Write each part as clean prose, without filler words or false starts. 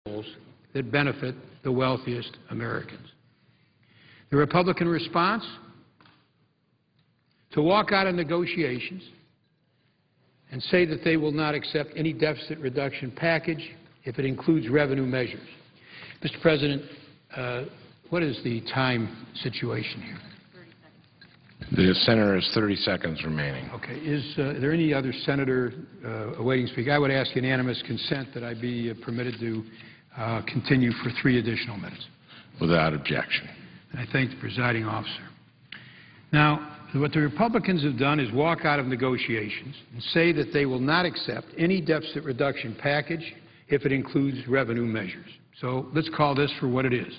goals that benefit the wealthiest Americans. The Republican response? To walk out of negotiations and say that they will not accept any deficit reduction package if it includes revenue measures. Mr. President, what is the time situation here? 30 seconds. The senator has 30 seconds remaining. Okay. Is there any other senator awaiting speaking? I would ask unanimous consent that I be permitted to continue for 3 additional minutes. Without objection. I thank the presiding officer. Now, what the Republicans have done is walk out of negotiations and say that they will not accept any deficit reduction package if it includes revenue measures. So let's call this for what it is.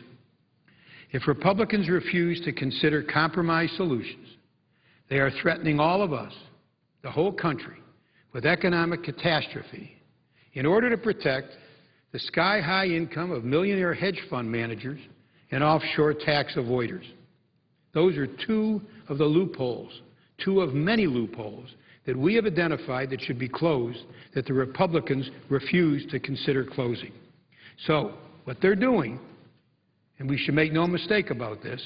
If Republicans refuse to consider compromise solutions, they are threatening all of us, the whole country, with economic catastrophe in order to protect the sky-high income of millionaire hedge fund managers and offshore tax avoiders. Those are 2 of the loopholes, 2 of many loopholes that we have identified that should be closed that the Republicans refuse to consider closing. So what they're doing, and we should make no mistake about this,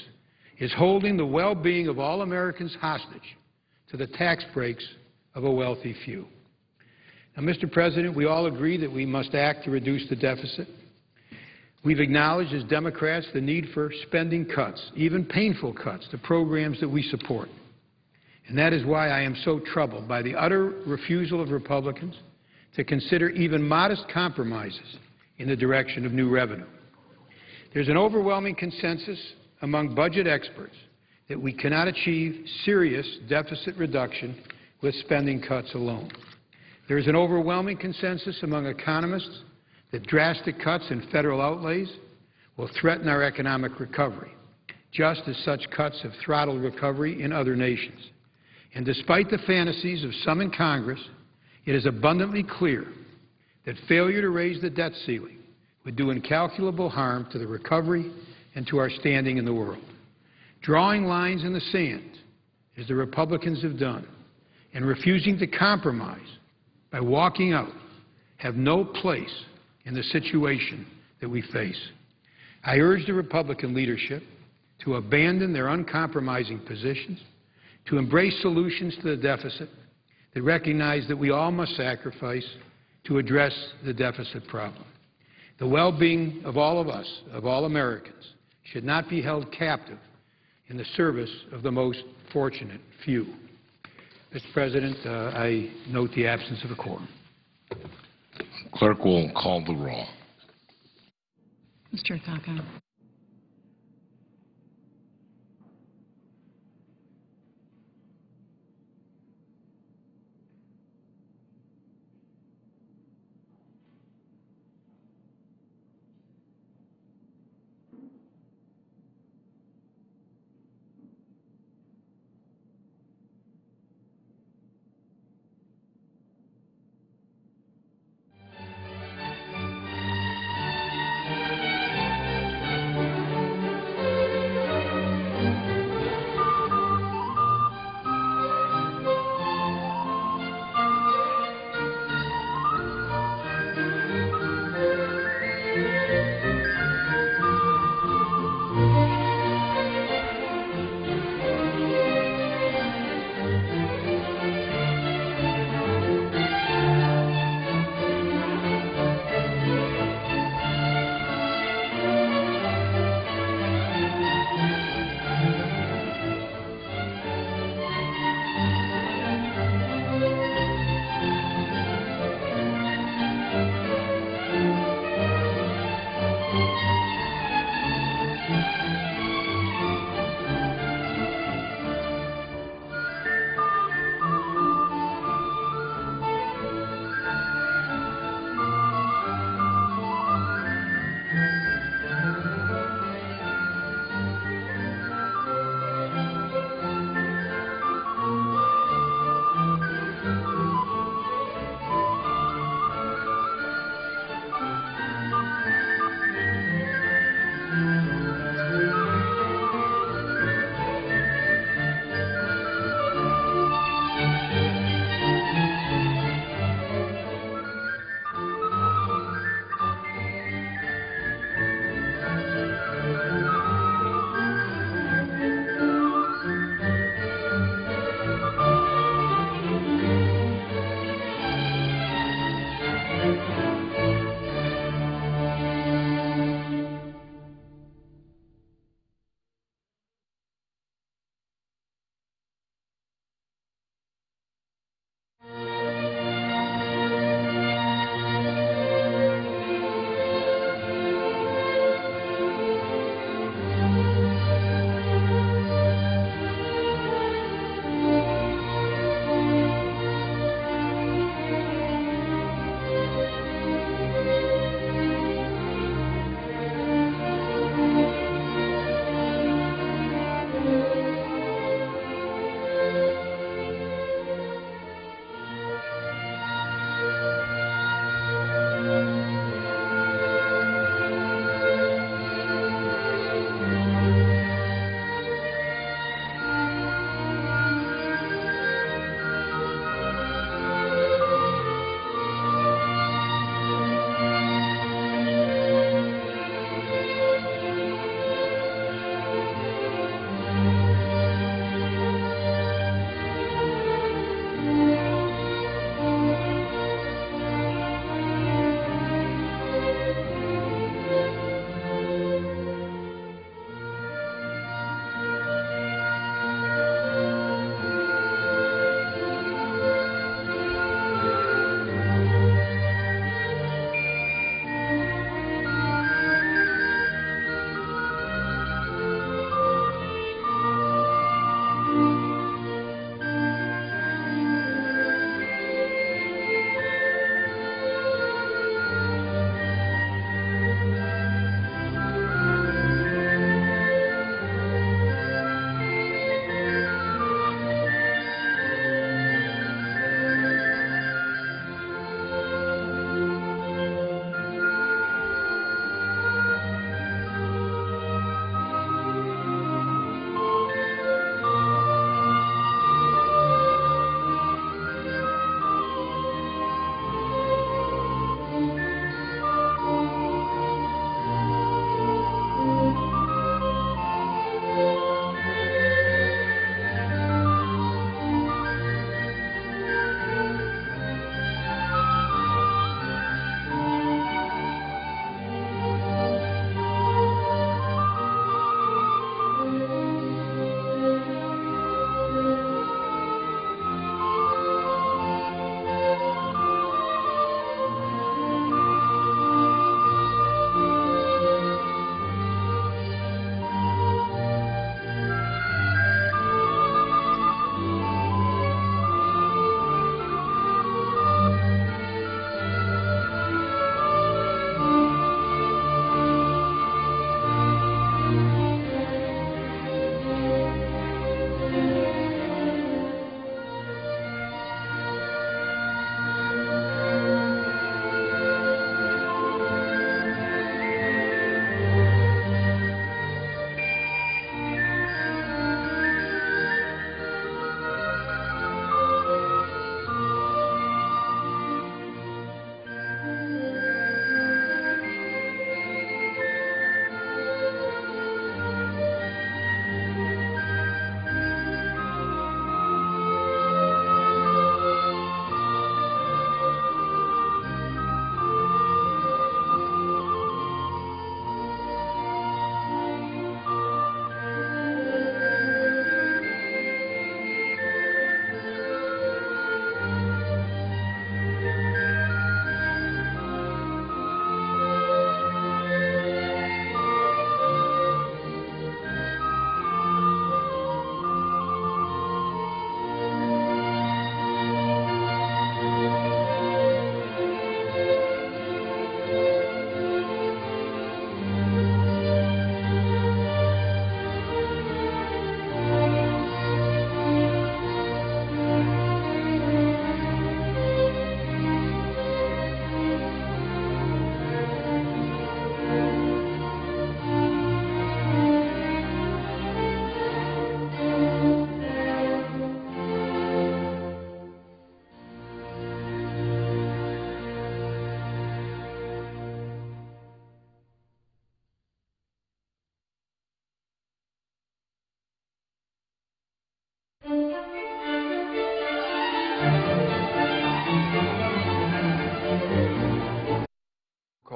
is holding the well-being of all Americans hostage to the tax breaks of a wealthy few. Now, Mr. President, we all agree that we must act to reduce the deficit. We've acknowledged as Democrats the need for spending cuts, even painful cuts, to programs that we support. And that is why I am so troubled by the utter refusal of Republicans to consider even modest compromises in the direction of new revenue. There's an overwhelming consensus among budget experts that we cannot achieve serious deficit reduction with spending cuts alone. There is an overwhelming consensus among economists that drastic cuts in federal outlays will threaten our economic recovery, just as such cuts have throttled recovery in other nations. And despite the fantasies of some in Congress, it is abundantly clear that failure to raise the debt ceiling would do incalculable harm to the recovery and to our standing in the world. Drawing lines in the sand, as the Republicans have done, and refusing to compromise by walking out, have no place in the situation that we face. I urge the Republican leadership to abandon their uncompromising positions, to embrace solutions to the deficit that recognize that we all must sacrifice to address the deficit problem. The well-being of all of us, of all Americans, should not be held captive in the service of the most fortunate few. Mr. President, I note the absence of a quorum. Clerk will call the roll. Mr. Akaka.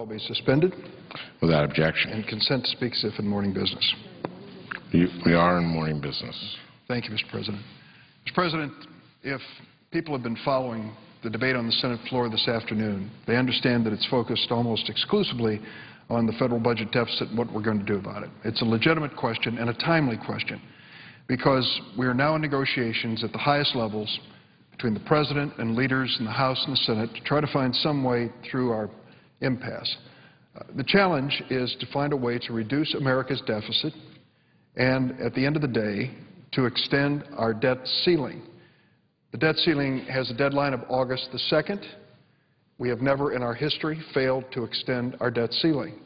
Call be suspended, Without objection. and consent to speak as if in morning business. We are in morning business. Thank you, Mr. President. Mr. President, if people have been following the debate on the Senate floor this afternoon, they understand that it's focused almost exclusively on the federal budget deficit and what we're going to do about it. It's a legitimate question and a timely question because we are now in negotiations at the highest levels between the President and leaders in the House and the Senate to try to find some way through our impasse. The challenge is to find a way to reduce America's deficit and, at the end of the day, to extend our debt ceiling. The debt ceiling has a deadline of August the 2nd. We have never in our history failed to extend our debt ceiling.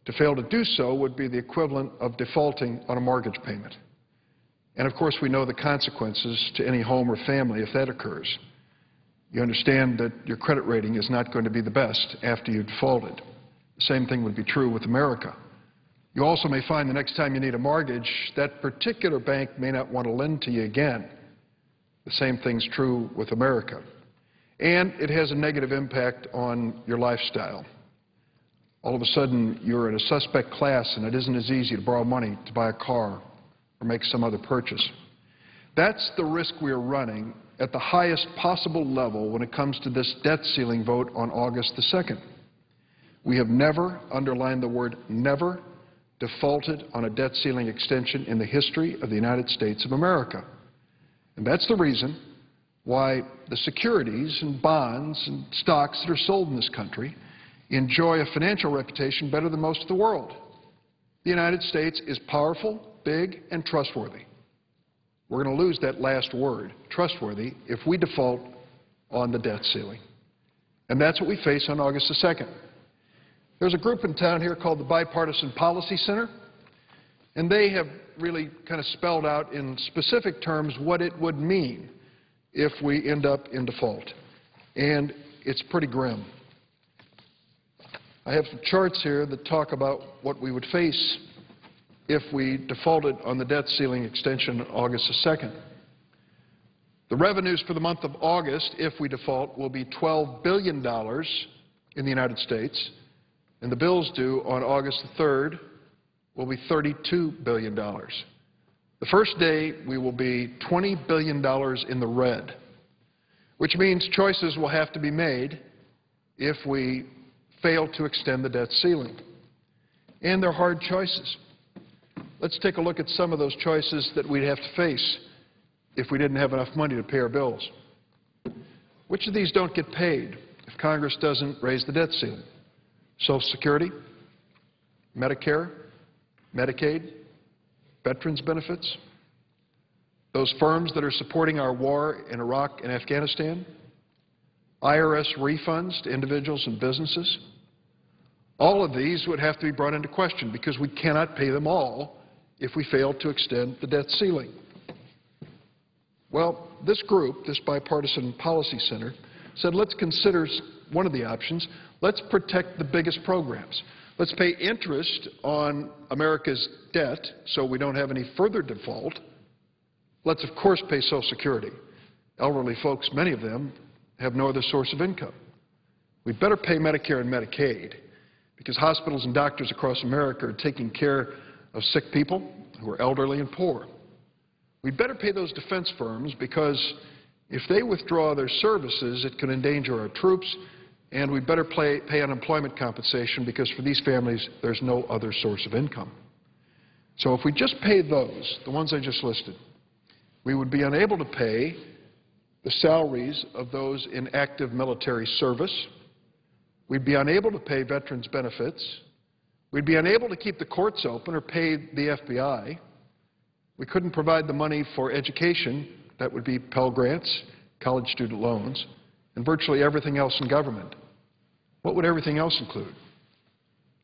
To fail to do so would be the equivalent of defaulting on a mortgage payment. And, of course, we know the consequences to any home or family if that occurs. You understand that your credit rating is not going to be the best after you defaulted. The same thing would be true with America. You also may find the next time you need a mortgage, that particular bank may not want to lend to you again. The same thing's true with America. And it has a negative impact on your lifestyle. All of a sudden, you're in a suspect class and it isn't as easy to borrow money to buy a car or make some other purchase. That's the risk we are running at the highest possible level when it comes to this debt ceiling vote on August the 2nd. We have never, underlined the word never, defaulted on a debt ceiling extension in the history of the United States of America. And that's the reason why the securities and bonds and stocks that are sold in this country enjoy a financial reputation better than most of the world. The United States is powerful, big, and trustworthy. We're going to lose that last word, trustworthy, if we default on the debt ceiling. And that's what we face on August the 2nd. There's a group in town here called the Bipartisan Policy Center, and they have really kind of spelled out in specific terms what it would mean if we end up in default. And it's pretty grim. I have some charts here that talk about what we would face if we defaulted on the debt ceiling extension on August the 2nd. The revenues for the month of August, if we default, will be $12 billion in the United States, and the bills due on August the 3rd will be $32 billion. The first day, we will be $20 billion in the red, which means choices will have to be made if we fail to extend the debt ceiling. And they're hard choices. Let's take a look at some of those choices that we'd have to face if we didn't have enough money to pay our bills. Which of these don't get paid if Congress doesn't raise the debt ceiling? Social Security, Medicare, Medicaid, veterans benefits, those firms that are supporting our war in Iraq and Afghanistan, IRS refunds to individuals and businesses. All of these would have to be brought into question because we cannot pay them all if we fail to extend the debt ceiling. Well, this group, this Bipartisan Policy Center, said let's consider one of the options. Let's protect the biggest programs. Let's pay interest on America's debt so we don't have any further default. Let's, of course, pay Social Security. Elderly folks, many of them, have no other source of income. We'd better pay Medicare and Medicaid because hospitals and doctors across America are taking care of sick people who are elderly and poor. We'd better pay those defense firms because if they withdraw their services, it can endanger our troops, and we'd better pay unemployment compensation because for these families, there's no other source of income. So if we just pay those, the ones I just listed, we would be unable to pay the salaries of those in active military service. We'd be unable to pay veterans benefits. We'd be unable to keep the courts open or pay the FBI. We couldn't provide the money for education. That would be Pell Grants, college student loans, and virtually everything else in government. What would everything else include?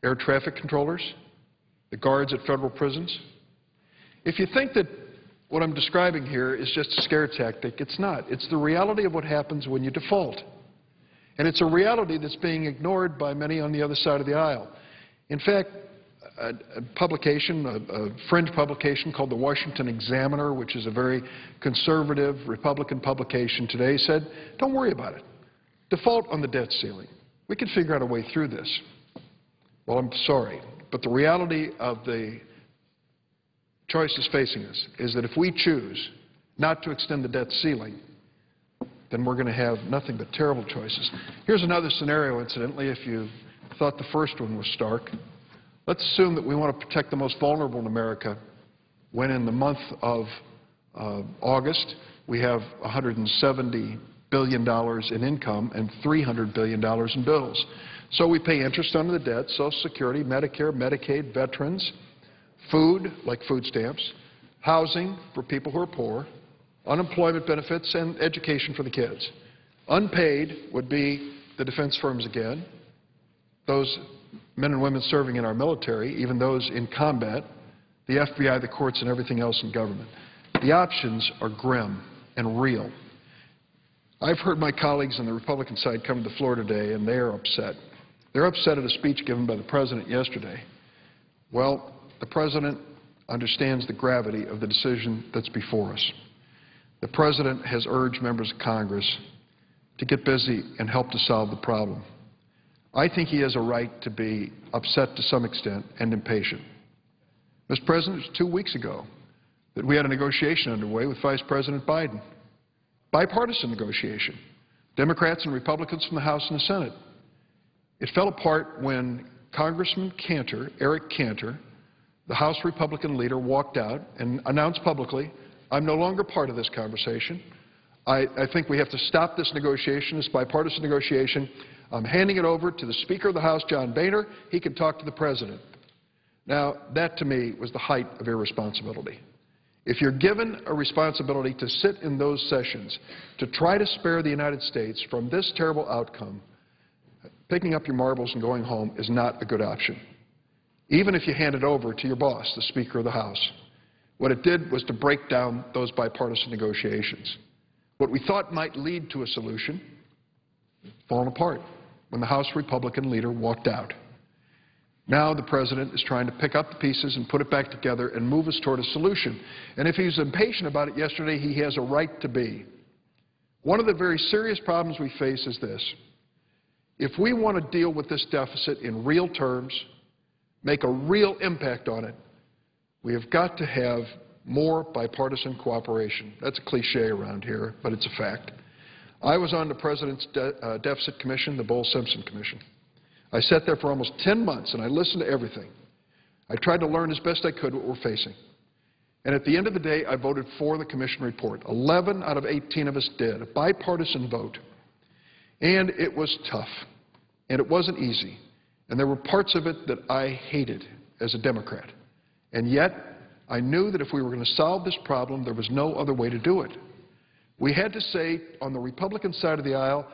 Air traffic controllers? The guards at federal prisons? If you think that what I'm describing here is just a scare tactic, it's not. It's the reality of what happens when you default. And it's a reality that's being ignored by many on the other side of the aisle. In fact, a fringe publication called the Washington Examiner, which is a very conservative Republican publication today, said, don't worry about it. Default on the debt ceiling. We can figure out a way through this. Well, I'm sorry, but the reality of the choices facing us is that if we choose not to extend the debt ceiling, then we're going to have nothing but terrible choices. Here's another scenario, incidentally, if you thought the first one was stark. Let's assume that we want to protect the most vulnerable in America when in the month of August we have $170 billion in income and $300 billion in bills. So we pay interest on the debt, Social Security, Medicare, Medicaid, veterans, food, like food stamps, housing for people who are poor, unemployment benefits, and education for the kids. Unpaid would be the defense firms again, those men and women serving in our military, even those in combat, the FBI, the courts, and everything else in government. The options are grim and real. I've heard my colleagues on the Republican side come to the floor today, and they are upset. They're upset at a speech given by the President yesterday. Well, the President understands the gravity of the decision that's before us. The President has urged members of Congress to get busy and help to solve the problem. I think he has a right to be upset to some extent and impatient. Mr. President, it was 2 weeks ago that we had a negotiation underway with Vice President Biden. Bipartisan negotiation. Democrats and Republicans from the House and the Senate. It fell apart when Congressman Cantor, Eric Cantor, the House Republican leader, walked out and announced publicly, I'm no longer part of this conversation. I think we have to stop this negotiation, this bipartisan negotiation. I'm handing it over to the Speaker of the House, John Boehner. He can talk to the President. Now, that to me was the height of irresponsibility. If you're given a responsibility to sit in those sessions to try to spare the United States from this terrible outcome, picking up your marbles and going home is not a good option, even if you hand it over to your boss, the Speaker of the House. What it did was to break down those bipartisan negotiations. What we thought might lead to a solution, fallen apart when the House Republican leader walked out. Now the President is trying to pick up the pieces and put it back together and move us toward a solution. And if he was impatient about it yesterday, he has a right to be. One of the very serious problems we face is this. If we want to deal with this deficit in real terms, make a real impact on it, we have got to have more bipartisan cooperation. That's a cliche around here, but it's a fact. I was on the President's Deficit Commission, the Bowles-Simpson Commission. I sat there for almost 10 months, and I listened to everything. I tried to learn as best I could what we're facing. And at the end of the day, I voted for the Commission report. 11 out of 18 of us did, a bipartisan vote. And it was tough, and it wasn't easy. And there were parts of it that I hated as a Democrat. And yet, I knew that if we were going to solve this problem, there was no other way to do it. We had to say, on the Republican side of the aisle,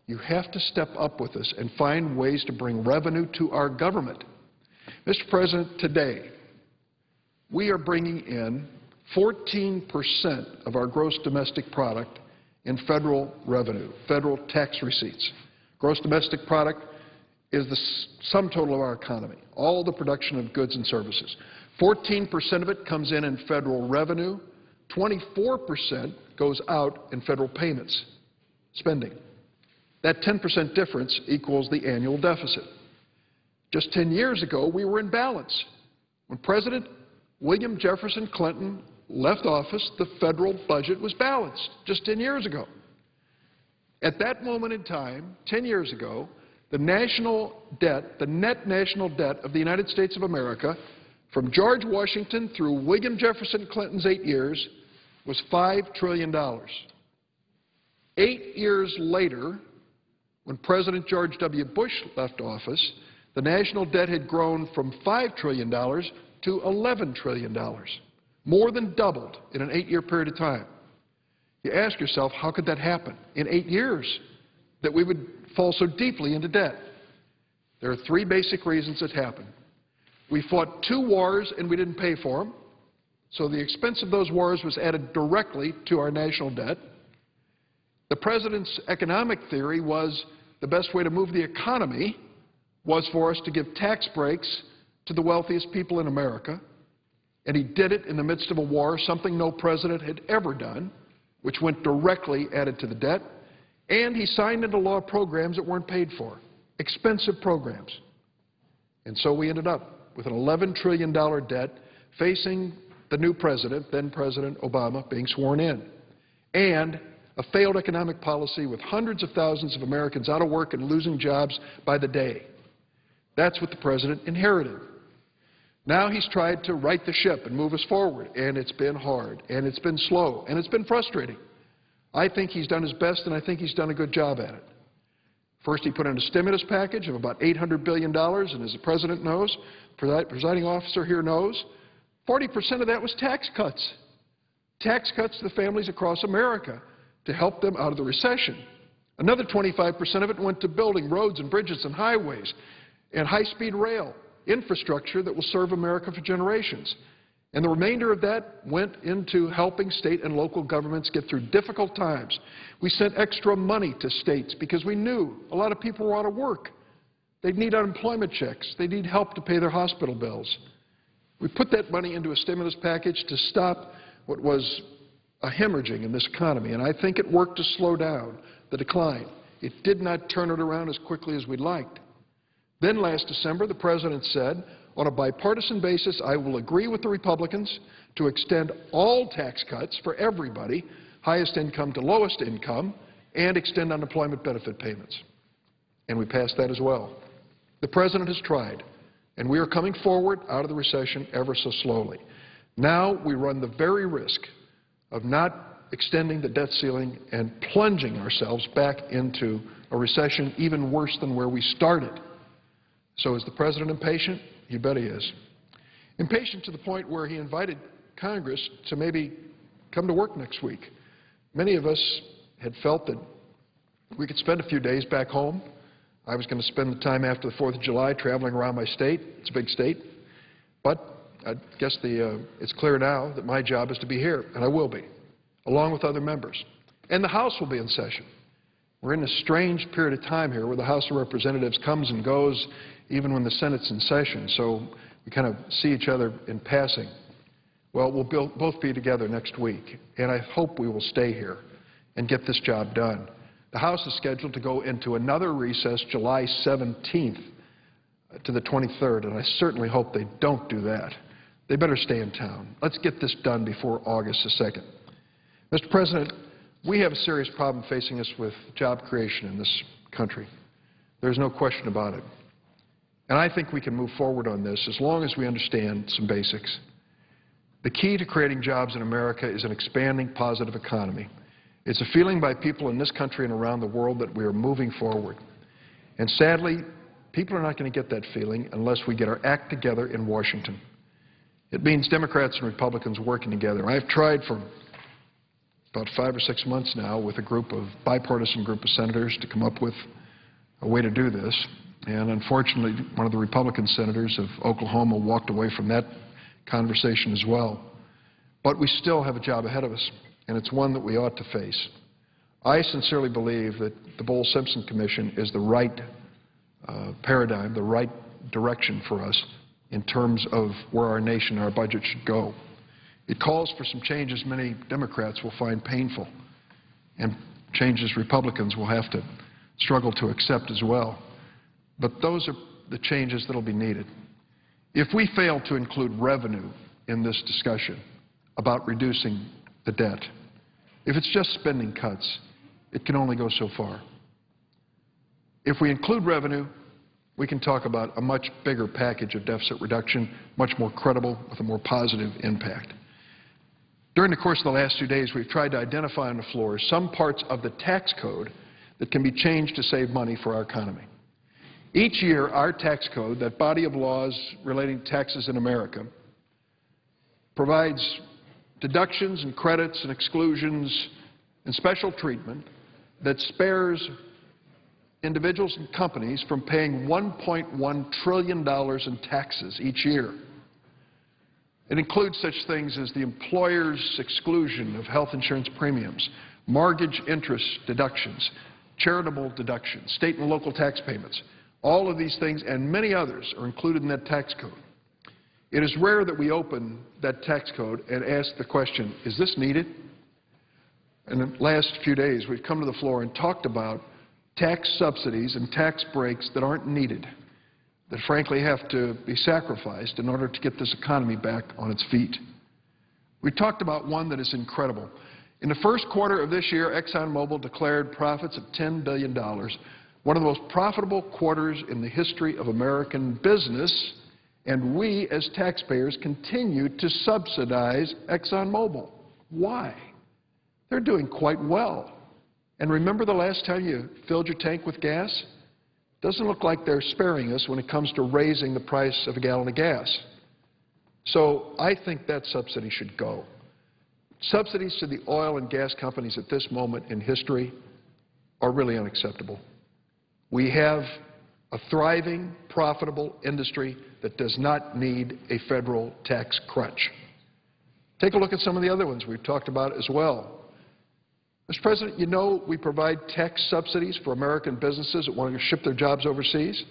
you have to step up with us and find ways to bring revenue to our government. Mr. President, today, we are bringing in 14% of our gross domestic product in federal revenue, federal tax receipts. Gross domestic product is the sum total of our economy, all the production of goods and services. 14% of it comes in federal revenue. 24% goes out in federal payments, spending. That 10% difference equals the annual deficit. Just 10 years ago, we were in balance. When President William Jefferson Clinton left office, the federal budget was balanced, just 10 years ago. At that moment in time, 10 years ago, the national debt, the net national debt of the United States of America, from George Washington through William Jefferson Clinton's 8 years, was $5 trillion. 8 years later, when President George W. Bush left office, the national debt had grown from $5 trillion to $11 trillion, more than doubled in an 8-year period of time. You ask yourself, how could that happen in 8 years, that we would fall so deeply into debt? There are three basic reasons it happened. We fought 2 wars and we didn't pay for them, so the expense of those wars was added directly to our national debt. The President's economic theory was the best way to move the economy was for us to give tax breaks to the wealthiest people in America, and he did it in the midst of a war, something no president had ever done, which went directly added to the debt, and he signed into law programs that weren't paid for, expensive programs. And so we ended up with an $11 trillion debt facing the new president, then President Obama, being sworn in, and a failed economic policy with hundreds of thousands of Americans out of work and losing jobs by the day. That's what the president inherited. Now he's tried to right the ship and move us forward, and it's been hard, and it's been slow, and it's been frustrating. I think he's done his best, and I think he's done a good job at it. First, he put in a stimulus package of about $800 billion, and as the president knows, the presiding officer here knows, 40% of that was tax cuts. Tax cuts to the families across America to help them out of the recession. Another 25% of it went to building roads and bridges and highways and high-speed rail infrastructure that will serve America for generations. And the remainder of that went into helping state and local governments get through difficult times. We sent extra money to states because we knew a lot of people were out of work. They'd need unemployment checks. They'd need help to pay their hospital bills. We put that money into a stimulus package to stop what was a hemorrhaging in this economy, and I think it worked to slow down the decline. It did not turn it around as quickly as we'd liked. Then last December, the president said, on a bipartisan basis, I will agree with the Republicans to extend all tax cuts for everybody, highest income to lowest income, and extend unemployment benefit payments. And we passed that as well. The president has tried, and we are coming forward out of the recession ever so slowly. Now we run the very risk of not extending the debt ceiling and plunging ourselves back into a recession even worse than where we started. So is the president impatient? You bet he is. Impatient to the point where he invited Congress to maybe come to work next week. Many of us had felt that we could spend a few days back home. I was going to spend the time after the 4th of July traveling around my state. It's a big state. But I guess it's clear now that my job is to be here, and I will be, along with other members. And the House will be in session. We're in a strange period of time here where the House of Representatives comes and goes even when the Senate's in session, so we kind of see each other in passing. Well, we'll both be together next week, and I hope we will stay here and get this job done. The House is scheduled to go into another recess July 17th to the 23rd, and I certainly hope they don't do that. They better stay in town. Let's get this done before August the 2nd. Mr. President, we have a serious problem facing us with job creation in this country. There's no question about it. And I think we can move forward on this as long as we understand some basics. The key to creating jobs in America is an expanding positive economy. It's a feeling by people in this country and around the world that we are moving forward. And sadly, people are not going to get that feeling unless we get our act together in Washington. It means Democrats and Republicans working together. I've tried for about 5 or 6 months now with a bipartisan group of senators to come up with a way to do this. And unfortunately, one of the Republican senators of Oklahoma walked away from that conversation as well. But we still have a job ahead of us, and it's one that we ought to face. I sincerely believe that the Bowles-Simpson Commission is the right paradigm, the right direction for us in terms of where our nation, our budget should go. It calls for some changes many Democrats will find painful, and changes Republicans will have to struggle to accept as well. But those are the changes that will be needed. If we fail to include revenue in this discussion about reducing the debt, if it's just spending cuts, it can only go so far. If we include revenue, we can talk about a much bigger package of deficit reduction, much more credible, with a more positive impact. During the course of the last 2 days, we've tried to identify on the floor some parts of the tax code that can be changed to save money for our economy. Each year, our tax code, that body of laws relating to taxes in America, provides deductions and credits and exclusions and special treatment that spares individuals and companies from paying $1.1 trillion in taxes each year. It includes such things as the employer's exclusion of health insurance premiums, mortgage interest deductions, charitable deductions, state and local tax payments. All of these things and many others are included in that tax code. It is rare that we open that tax code and ask the question, is this needed? In the last few days, we've come to the floor and talked about tax subsidies and tax breaks that aren't needed. that frankly have to be sacrificed in order to get this economy back on its feet. We talked about one that is incredible. In the first quarter of this year, ExxonMobil declared profits of $10 billion, one of the most profitable quarters in the history of American business, and we as taxpayers continue to subsidize ExxonMobil. Why? They're doing quite well. And remember the last time you filled your tank with gas? Doesn't look like they're sparing us when it comes to raising the price of a gallon of gas. So I think that subsidy should go. Subsidies to the oil and gas companies at this moment in history are really unacceptable. We have a thriving, profitable industry that does not need a federal tax crunch. Take a look at some of the other ones we've talked about as well. Mr. President, you know we provide tax subsidies for American businesses that want to ship their jobs overseas.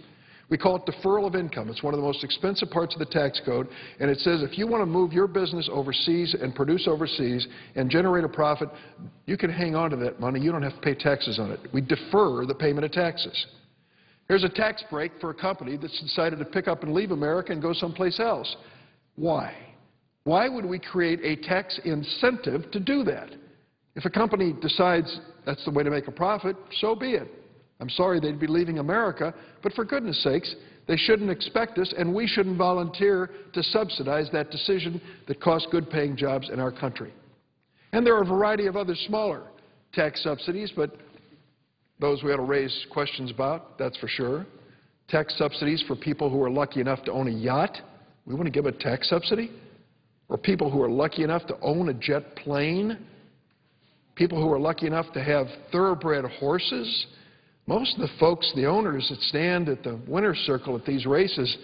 We call it deferral of income. It's one of the most expensive parts of the tax code, and it says if you want to move your business overseas and produce overseas and generate a profit, you can hang on to that money. You don't have to pay taxes on it. We defer the payment of taxes. There's a tax break for a company that's decided to pick up and leave America and go someplace else. Why? Why would we create a tax incentive to do that? If a company decides that's the way to make a profit, so be it. I'm sorry they'd be leaving America, but for goodness sakes, they shouldn't expect us and we shouldn't volunteer to subsidize that decision that costs good-paying jobs in our country. And there are a variety of other smaller tax subsidies, but those we ought to raise questions about, that's for sure. Tax subsidies for people who are lucky enough to own a yacht. We want to give a tax subsidy? Or people who are lucky enough to own a jet plane? People who are lucky enough to have thoroughbred horses? Most of the folks, the owners that stand at the winner's circle at these races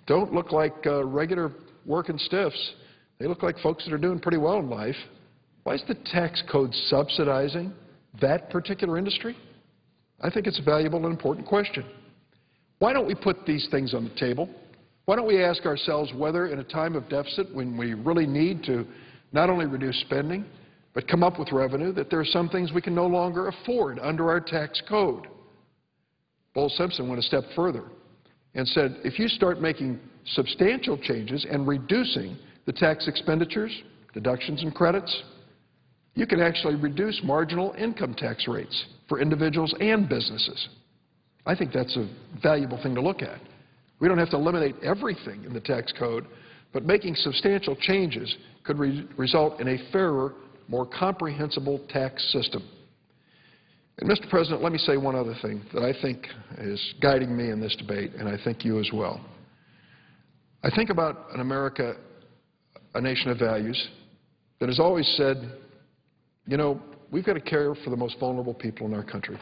don't look like regular working stiffs. They look like folks that are doing pretty well in life. Why is the tax code subsidizing that particular industry? I think it's a valuable and important question. Why don't we put these things on the table? Why don't we ask ourselves whether in a time of deficit when we really need to not only reduce spending but come up with revenue, that there are some things we can no longer afford under our tax code. Bull Simpson went a step further and said, if you start making substantial changes and reducing the tax expenditures, deductions and credits, you can actually reduce marginal income tax rates for individuals and businesses. I think that's a valuable thing to look at. We don't have to eliminate everything in the tax code, but making substantial changes could result in a fairer, more comprehensible tax system. And, Mr. President, let me say one other thing that I think is guiding me in this debate, and I think you as well. I think about an America, a nation of values, that has always said, you know, we've got to care for the most vulnerable people in our country.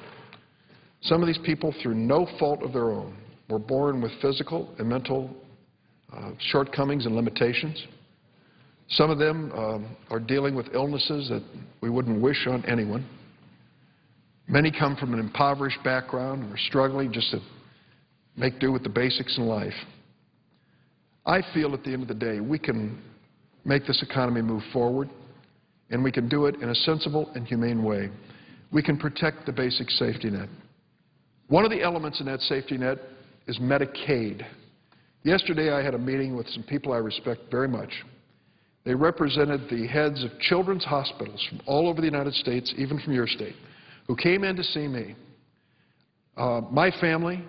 Some of these people, through no fault of their own, were born with physical and mental shortcomings and limitations. Some of them are dealing with illnesses that we wouldn't wish on anyone. Many come from an impoverished background and are struggling just to make do with the basics in life. I feel at the end of the day we can make this economy move forward, and we can do it in a sensible and humane way. We can protect the basic safety net. One of the elements in that safety net is Medicaid. Yesterday I had a meeting with some people I respect very much. They represented the heads of children's hospitals from all over the United States, even from your state, who came in to see me. My family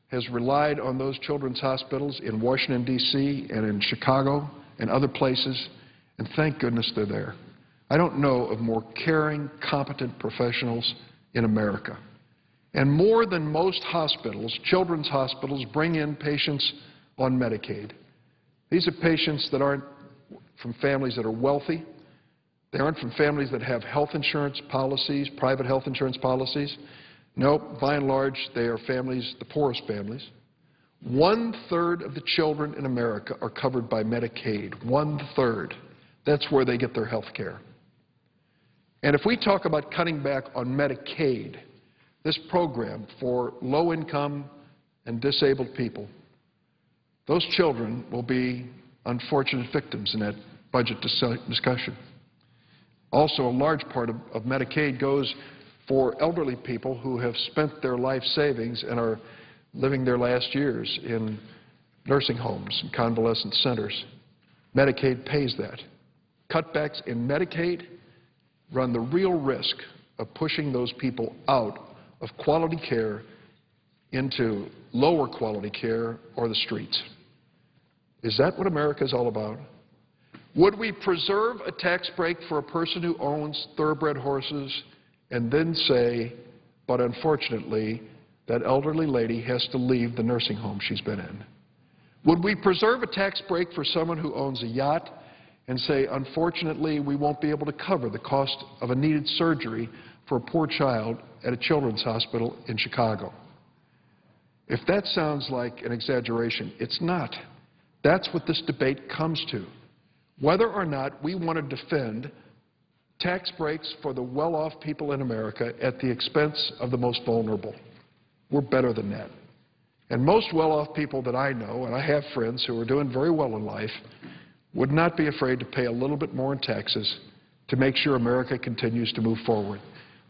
has relied on those children's hospitals in Washington, D.C. and in Chicago and other places, and thank goodness they're there. I don't know of more caring, competent professionals in America. And more than most hospitals, children's hospitals bring in patients on Medicaid. These are patients that aren't from families that are wealthy. They aren't from families that have health insurance policies, private health insurance policies. No, by and large, they are families, the poorest families. 1/3 of the children in America are covered by Medicaid. 1/3. That's where they get their health care. And if we talk about cutting back on Medicaid, this program for low-income and disabled people, those children will be unfortunate victims in that budget discussion. Also, a large part of Medicaid goes for elderly people who have spent their life savings and are living their last years in nursing homes and convalescent centers. Medicaid pays that. Cutbacks in Medicaid run the real risk of pushing those people out of quality care into lower quality care or the streets. Is that what America is all about? Would we preserve a tax break for a person who owns thoroughbred horses and then say, but unfortunately, that elderly lady has to leave the nursing home she's been in? Would we preserve a tax break for someone who owns a yacht and say, unfortunately, we won't be able to cover the cost of a needed surgery for a poor child at a children's hospital in Chicago? If that sounds like an exaggeration, it's not. That's what this debate comes to. Whether or not we want to defend tax breaks for the well-off people in America at the expense of the most vulnerable. We're better than that. And most well-off people that I know, and I have friends who are doing very well in life, would not be afraid to pay a little bit more in taxes to make sure America continues to move forward.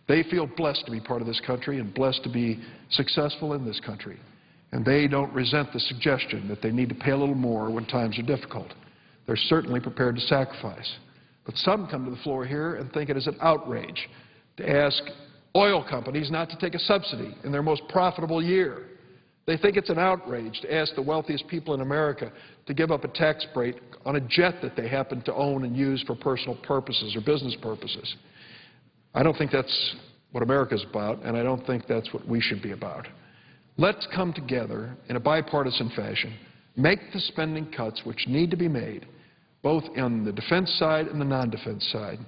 They feel blessed to be part of this country and blessed to be successful in this country. And they don't resent the suggestion that they need to pay a little more when times are difficult. They're certainly prepared to sacrifice. But some come to the floor here and think it is an outrage to ask oil companies not to take a subsidy in their most profitable year. They think it's an outrage to ask the wealthiest people in America to give up a tax break on a jet that they happen to own and use for personal purposes or business purposes. I don't think that's what America's about, and I don't think that's what we should be about. Let's come together in a bipartisan fashion, make the spending cuts which need to be made, both on the defense side and the non-defense side.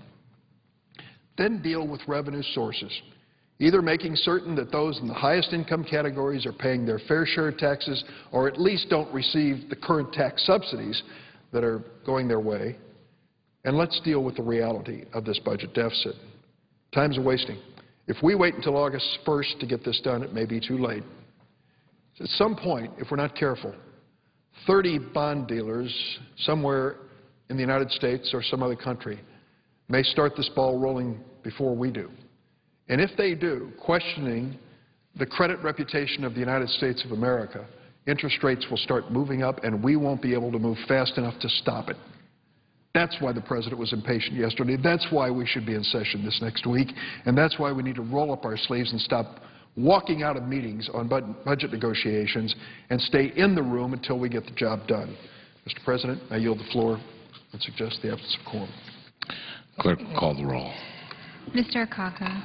Then deal with revenue sources, either making certain that those in the highest income categories are paying their fair share of taxes or at least don't receive the current tax subsidies that are going their way. And let's deal with the reality of this budget deficit. Time's a wasting. If we wait until August 1st to get this done, it may be too late. At some point, if we're not careful, 30 bond dealers somewhere in the United States or some other country may start this ball rolling before we do. And if they do, questioning the credit reputation of the United States of America, interest rates will start moving up and we won't be able to move fast enough to stop it. That's why the President was impatient yesterday. That's why we should be in session this next week. And that's why we need to roll up our sleeves and stop walking out of meetings on budget negotiations and stay in the room until we get the job done. Mr. President, I yield the floor and suggest the absence of quorum. Clerk, call the roll. Mr. Akaka.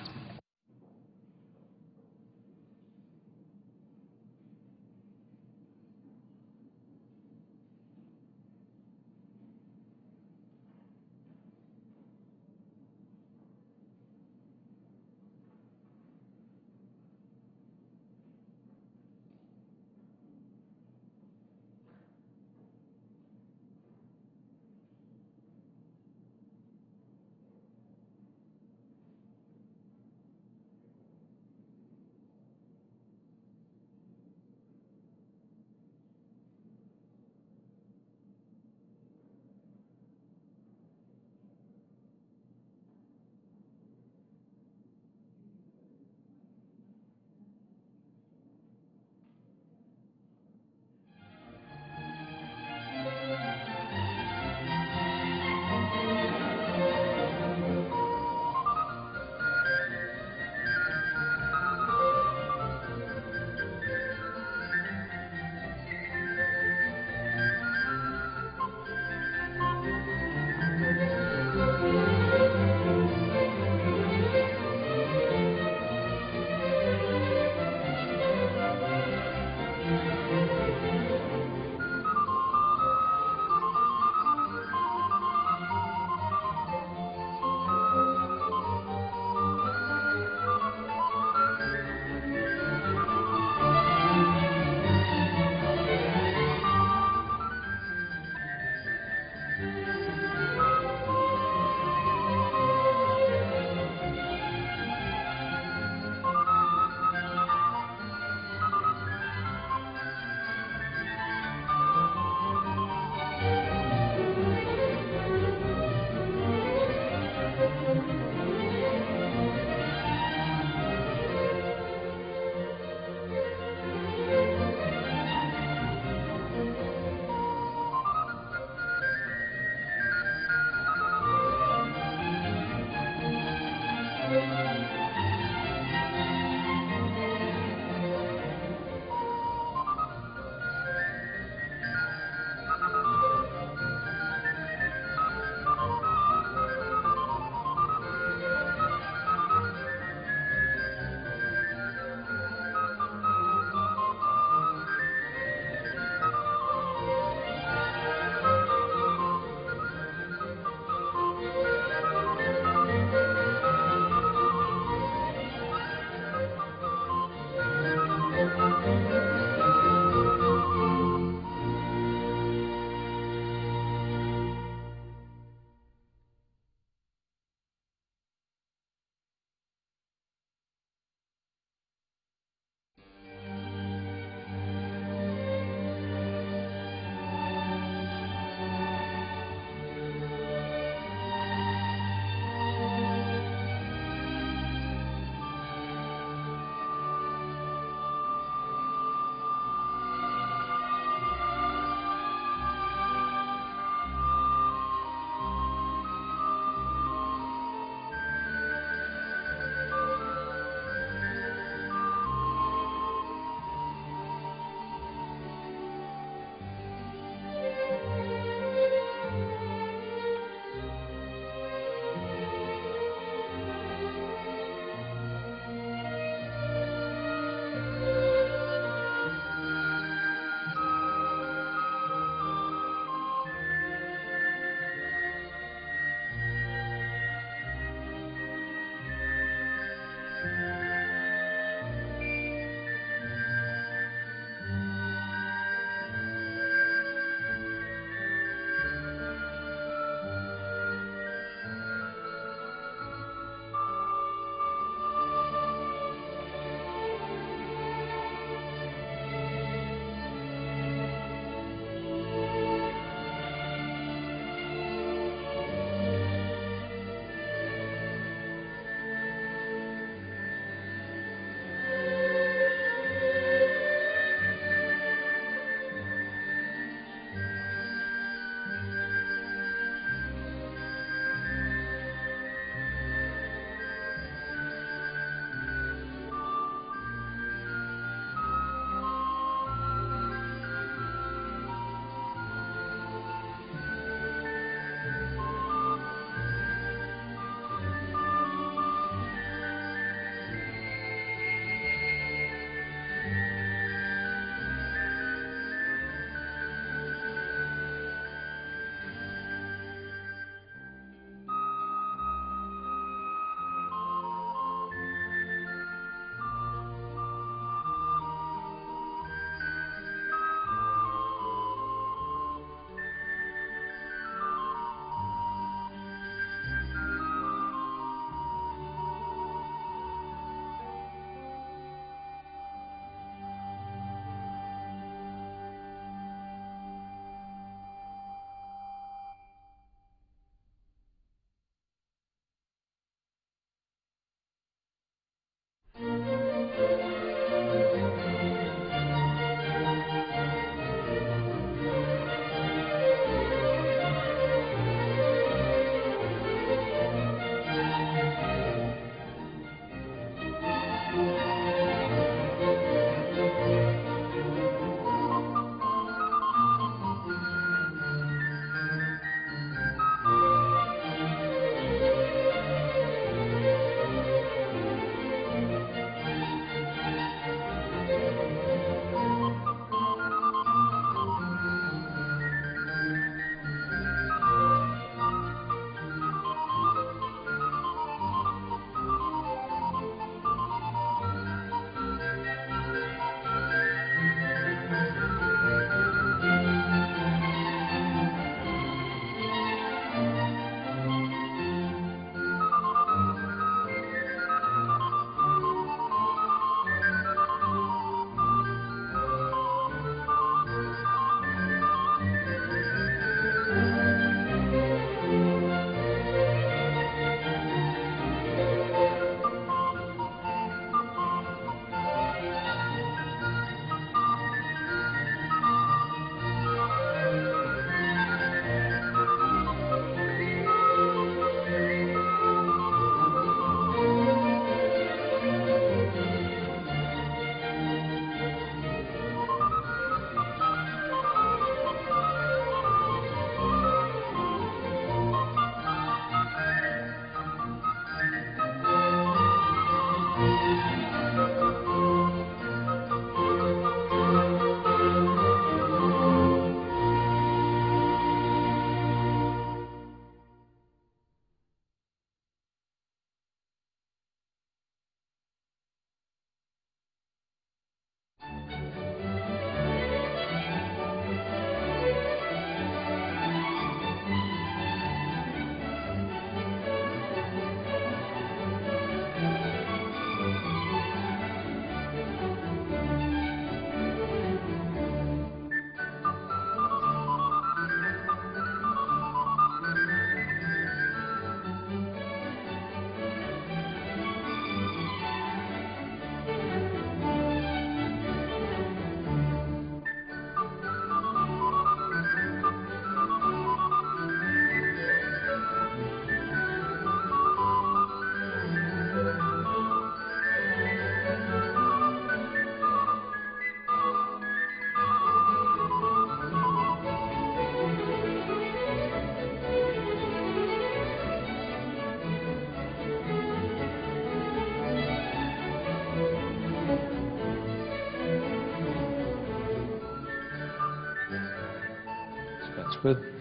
Elizabeth.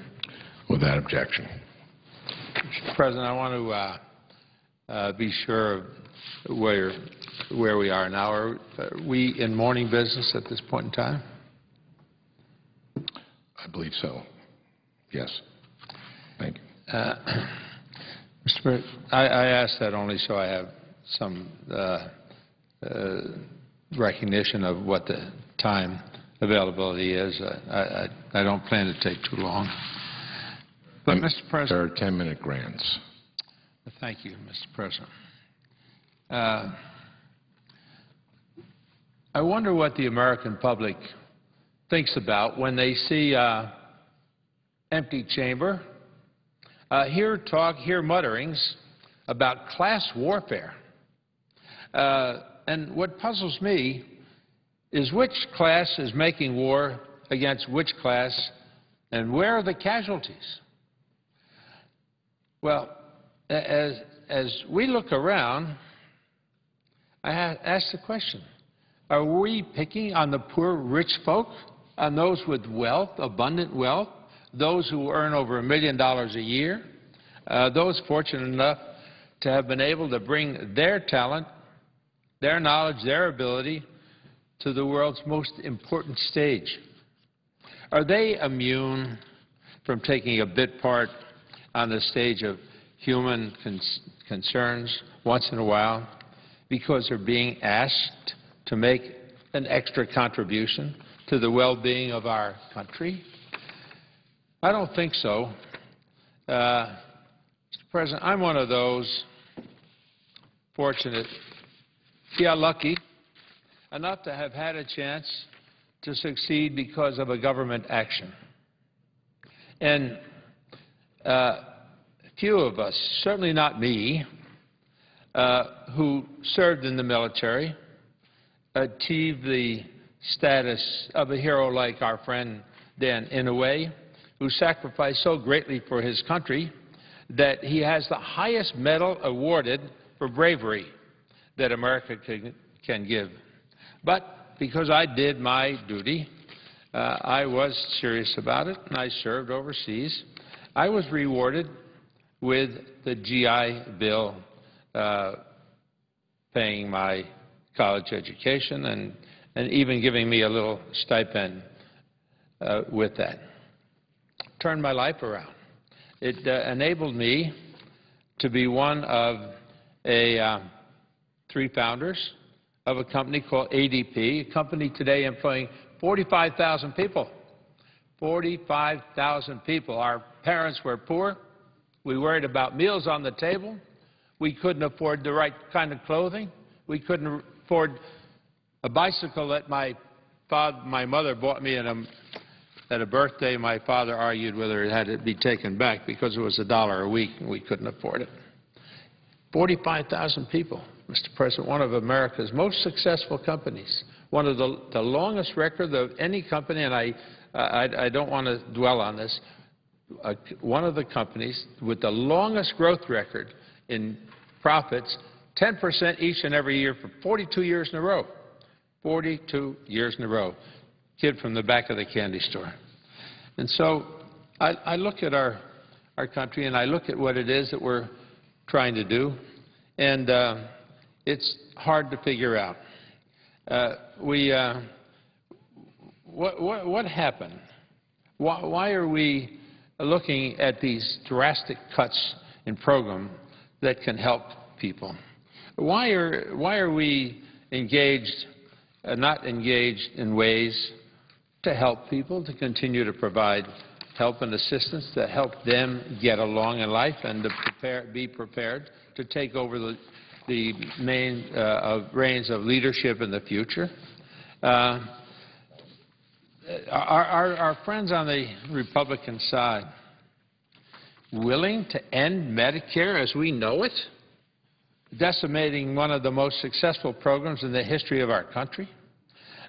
Without objection. Mr. President, I want to be sure of where we are now. Are we in morning business at this point in time? I believe so. Yes. Thank you. Mr. President, I ask that only so I have some recognition of what the time availability is. I don't plan to take too long. But, Mr. President, there are 10-minute grants. Thank you, Mr. President. I wonder what the American public thinks about when they see empty chamber, hear mutterings about class warfare. And what puzzles me is which class is making war against which class, and where are the casualties? Well, as we look around, I ask the question, are we picking on the poor rich folk, on those with wealth, abundant wealth, those who earn over $1 million a year, those fortunate enough to have been able to bring their talent, their knowledge, their ability to the world's most important stage? Are they immune from taking a bit part on the stage of human concerns once in a while because they're being asked to make an extra contribution to the well-being of our country? I don't think so. Mr. President, I'm one of those fortunate, lucky enough to have had a chance to succeed because of a government action. And few of us, certainly not me, who served in the military, achieved the status of a hero like our friend Dan Inouye, who sacrificed so greatly for his country that he has the highest medal awarded for bravery that America can give. But because I did my duty, I was serious about it, and I served overseas. I was rewarded with the GI Bill paying my college education and even giving me a little stipend with that. Turned my life around. It enabled me to be one of three founders of a company called ADP, a company today employing 45,000 people. 45,000 people. Our parents were poor. We worried about meals on the table. We couldn't afford the right kind of clothing. We couldn't afford a bicycle that my mother bought me at a birthday. My father argued whether it had to be taken back because it was $1 a week and we couldn't afford it. 45,000 people, Mr. President, one of America's most successful companies, one of the longest record of any company, and I don't want to dwell on this, one of the companies with the longest growth record in profits, 10% each and every year for 42 years in a row. 42 years in a row. Kid from the back of the candy store. And so I look at our country and I look at what it is that we're trying to do, and it's hard to figure out. What happened? Why are we looking at these drastic cuts in program that can help people? Why are we not engaged in ways to help people, to continue to provide help and assistance to help them get along in life and to be prepared to take over the main reins of leadership in the future? Are friends on the Republican side willing to end Medicare as we know it, decimating one of the most successful programs in the history of our country?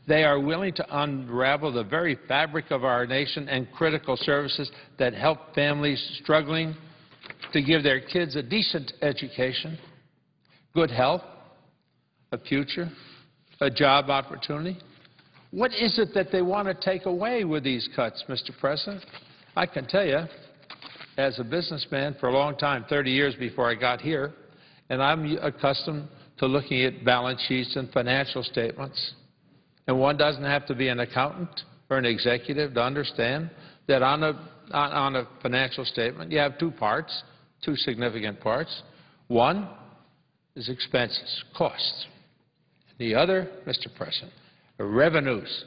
They are willing to unravel the very fabric of our nation and critical services that help families struggling to give their kids a decent education, good health, a future, a job opportunity. What is it that they want to take away with these cuts, Mr. President? I can tell you, as a businessman for a long time, 30 years before I got here, and I'm accustomed to looking at balance sheets and financial statements, and one doesn't have to be an accountant or an executive to understand that on a financial statement you have two parts, two significant parts. One is expenses, costs. The other, Mr. President, are revenues.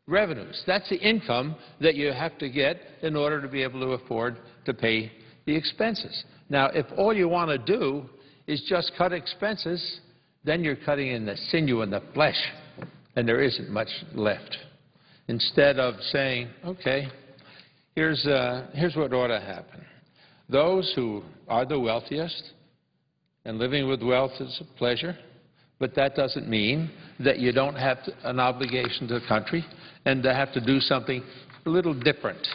Revenues. That's the income that you have to get in order to be able to afford to pay the expenses. Now, if all you want to do is just cut expenses, then you're cutting in the sinew and the flesh, and there isn't much left. Instead of saying, okay, here's what ought to happen. Those who are the wealthiest, and living with wealth is a pleasure, but that doesn't mean that you don't have an obligation to the country and to have to do something a little different.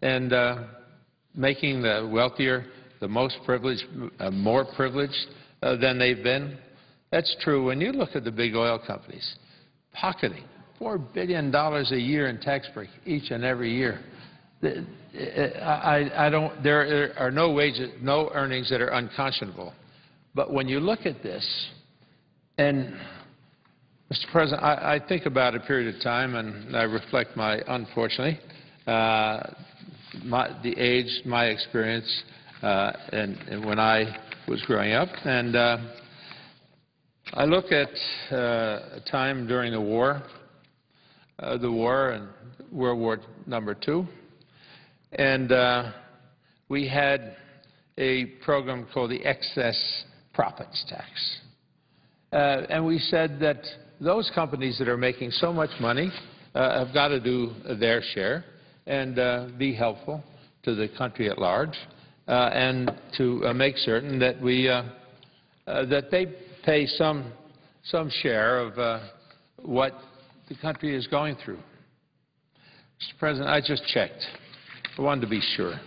And making the wealthier the most privileged, more privileged than they've been. That's true. When you look at the big oil companies, pocketing $4 billion a year in tax break each and every year. There are no wages, no earnings that are unconscionable. But when you look at this, and Mr. President, I think about a period of time, and I reflect unfortunately, the age, my experience, and when I was growing up, and I look at a time during the war and World War II, and we had a program called the Excess Profits Tax. And we said that those companies that are making so much money have got to do their share and be helpful to the country at large, and to make certain that that they pay some share of what the country is going through. Mr. President, I just checked. I wanted to be sure.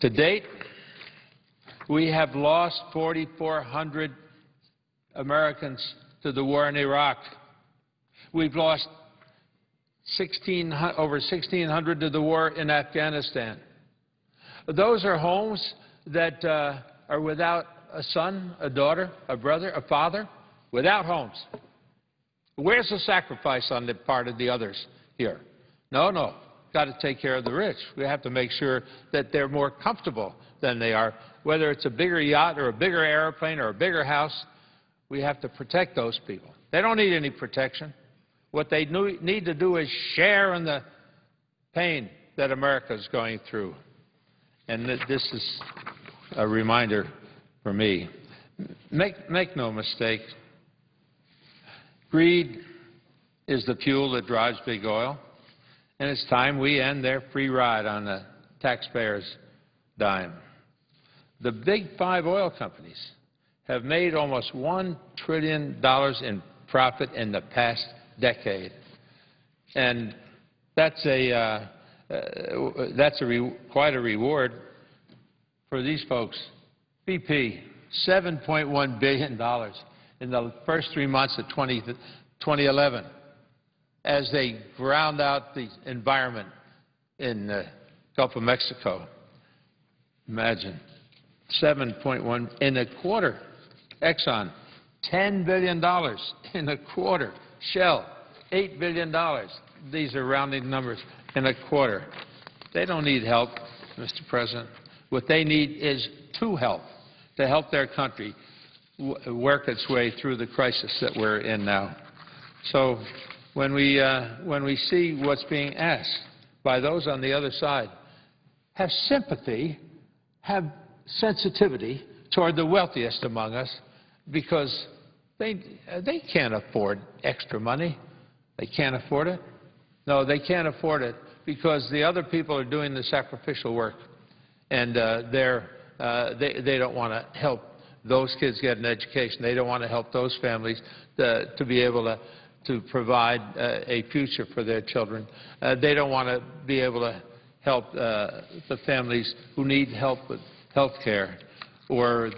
To date, we have lost 4,400 Americans to the war in Iraq. We've lost over 1,600 to the war in Afghanistan. Those are homes that are without a son, a daughter, a brother, a father, without homes. Where's the sacrifice on the part of the others here? No. Got to take care of the rich. We have to make sure that they're more comfortable than they are. Whether it's a bigger yacht or a bigger airplane or a bigger house, we have to protect those people. They don't need any protection. What they need to do is share in the pain that America is going through. And this is a reminder for me. Make no mistake, greed is the fuel that drives big oil, and it's time we end their free ride on the taxpayers' dime. The big five oil companies have made almost $1 trillion in profit in the past decade, and that's quite a reward for these folks. BP, $7.1 billion in the first 3 months of 2011 as they ground out the environment in the Gulf of Mexico. Imagine, 7.1 in a quarter. Exxon, $10 billion in a quarter. Shell, $8 billion. These are rounding numbers in a quarter. They don't need help, Mr. President. What they need is to help their country work its way through the crisis that we're in now. So when we see what's being asked by those on the other side, have sympathy, have sensitivity toward the wealthiest among us, because they can't afford extra money. They can't afford it. No, they can't afford it because the other people are doing the sacrificial work, and they don't want to help those kids get an education. They don't want to help those families to be able to provide a future for their children. They don't want to be able to help the families who need help with health care or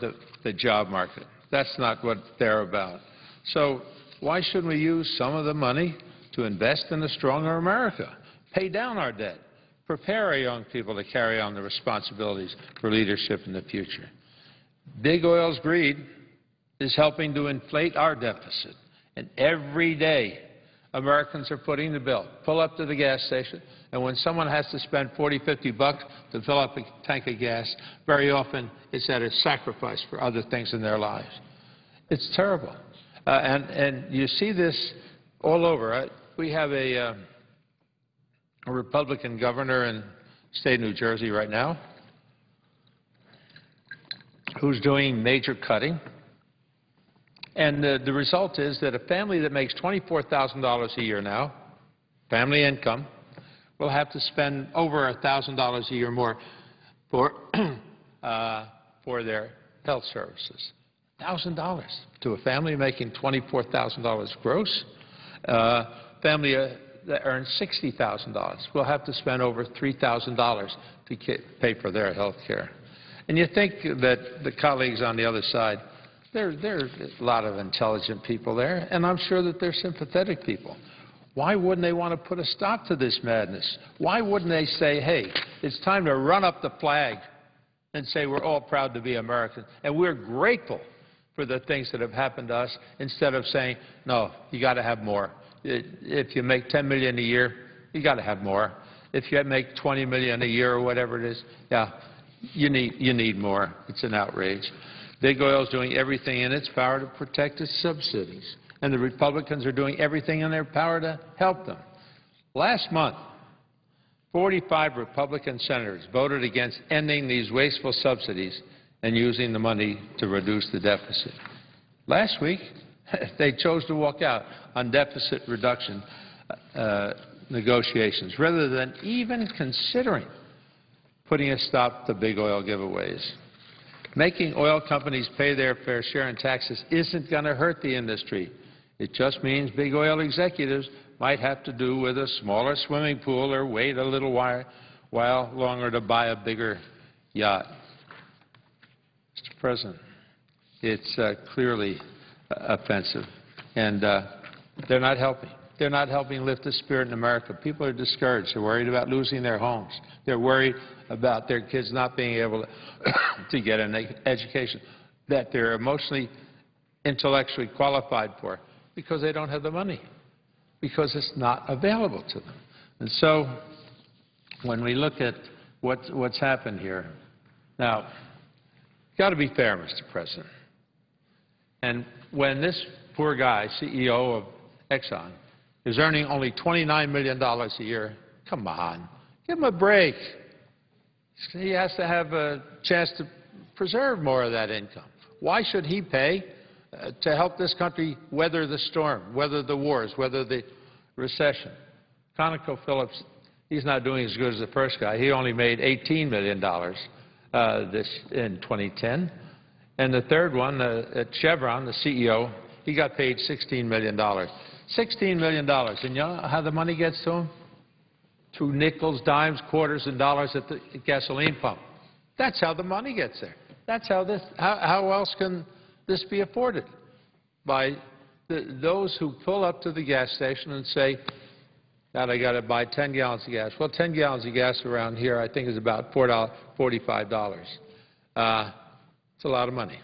the job market. That's not what they're about. So why shouldn't we use some of the money to invest in a stronger America, pay down our debt, prepare our young people to carry on the responsibilities for leadership in the future. Big oil's greed is helping to inflate our deficit. And every day, Americans are footing the bill. Pull up to the gas station, and when someone has to spend $40, $50 to fill up a tank of gas, very often it's at a sacrifice for other things in their lives. It's terrible. And you see this all over. Right? We have a Republican governor in the state of New Jersey right now who's doing major cutting. And the result is that a family that makes $24,000 a year now, family income, will have to spend over $1,000 a year more for their health services. $1,000 to a family making $24,000 gross. Family that earns $60,000 will have to spend over $3,000 to pay for their health care. And you think that the colleagues on the other side, there are a lot of intelligent people there, and I'm sure that they're sympathetic people. Why wouldn't they want to put a stop to this madness? Why wouldn't they say, hey, it's time to run up the flag and say we're all proud to be Americans, and we're grateful for the things that have happened to us, instead of saying, no, you got to have more. If you make $10 million a year, you got to have more. If you make $20 million a year or whatever it is, yeah, you need more. It's an outrage. Big Oil is doing everything in its power to protect its subsidies, and the Republicans are doing everything in their power to help them. Last month, 45 Republican senators voted against ending these wasteful subsidies and using the money to reduce the deficit. Last week, they chose to walk out on deficit reduction negotiations rather than even considering putting a stop to big oil giveaways. Making oil companies pay their fair share in taxes isn't going to hurt the industry. It just means big oil executives might have to do with a smaller swimming pool or wait a little while longer to buy a bigger yacht. Mr. President, it's clearly offensive, and they're not helping. They're not helping lift the spirit in America. People are discouraged. They're worried about losing their homes. They're worried about their kids not being able to get an education that they're emotionally, intellectually qualified for, because they don't have the money, because it's not available to them. And so when we look at what's happened here, now, got to be fair, Mr. President. And when this poor guy, CEO of Exxon, is earning only $29 million a year, come on, give him a break. He has to have a chance to preserve more of that income. Why should he pay to help this country weather the storm, weather the wars, weather the recession? ConocoPhillips, he's not doing as good as the first guy. He only made $18 million in 2010. And the third one, at Chevron, the CEO, he got paid $16 million. $16 million. And you know how the money gets to him? Through nickels, dimes, quarters, and dollars at the gasoline pump. That's how the money gets there. That's how this, how else can this be afforded? By those who pull up to the gas station and say, God, I got to buy 10 gallons of gas. Well, 10 gallons of gas around here I think is about $45. It's a lot of money.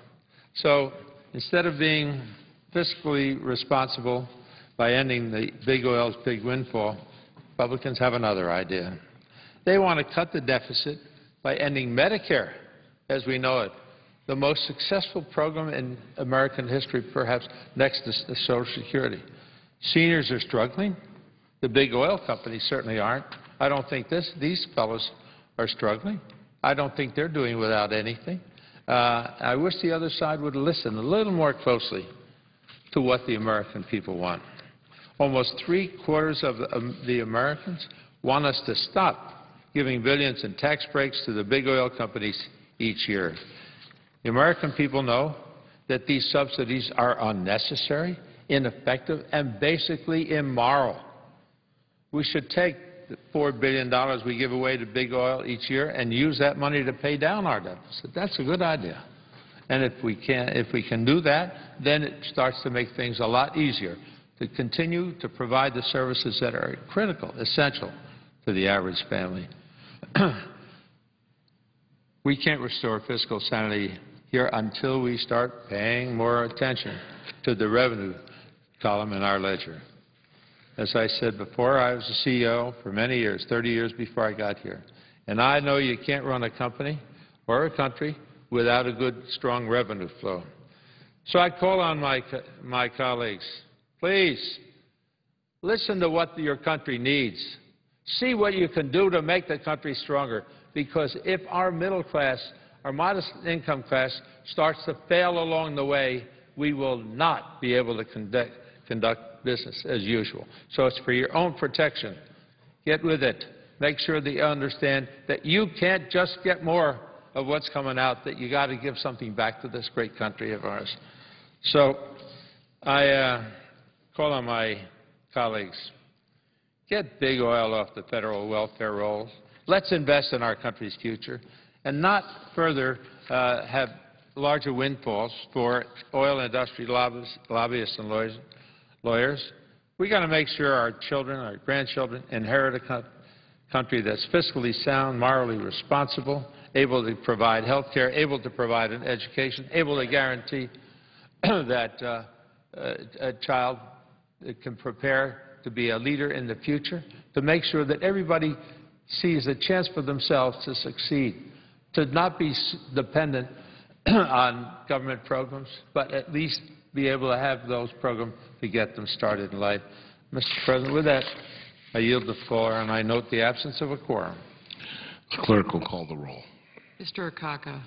So instead of being fiscally responsible by ending the big oil's big windfall, Republicans have another idea. They want to cut the deficit by ending Medicare as we know it, the most successful program in American history, perhaps next to Social Security. Seniors are struggling. The big oil companies certainly aren't. I don't think these fellows are struggling. I don't think they're doing without anything. I wish the other side would listen a little more closely to what the American people want. Almost three-quarters of the Americans want us to stop giving billions in tax breaks to the big oil companies each year. The American people know that these subsidies are unnecessary, ineffective, and basically immoral. We should take the $4 billion we give away to big oil each year and use that money to pay down our deficit. That's a good idea. And if we can do that, then it starts to make things a lot easier to continue to provide the services that are critical, essential to the average family. We can't restore fiscal sanity here until we start paying more attention to the revenue column in our ledger. As I said before, I was a CEO for many years, 30 years before I got here. And I know you can't run a company or a country without a good, strong revenue flow. So I call on my colleagues, please, listen to what your country needs. See what you can do to make the country stronger. Because if our middle class, our modest income class, starts to fail along the way, we will not be able to conduct business as usual. So it's for your own protection. Get with it. Make sure that you understand that you can't just get more of what's coming out, that you got to give something back to this great country of ours. So I call on my colleagues. Get big oil off the federal welfare rolls. Let's invest in our country's future and not further have larger windfalls for oil industry lobbyists and lawyers. We've got to make sure our children, our grandchildren inherit a country that's fiscally sound, morally responsible, able to provide health care, able to provide an education, able to guarantee that a child can prepare to be a leader in the future, to make sure that everybody sees a chance for themselves to succeed, to not be dependent on government programs, but at least be able to have those programs to get them started in life. Mr. President, with that, I yield the floor, and I note the absence of a quorum. The clerk will call the roll. Mr. Akaka.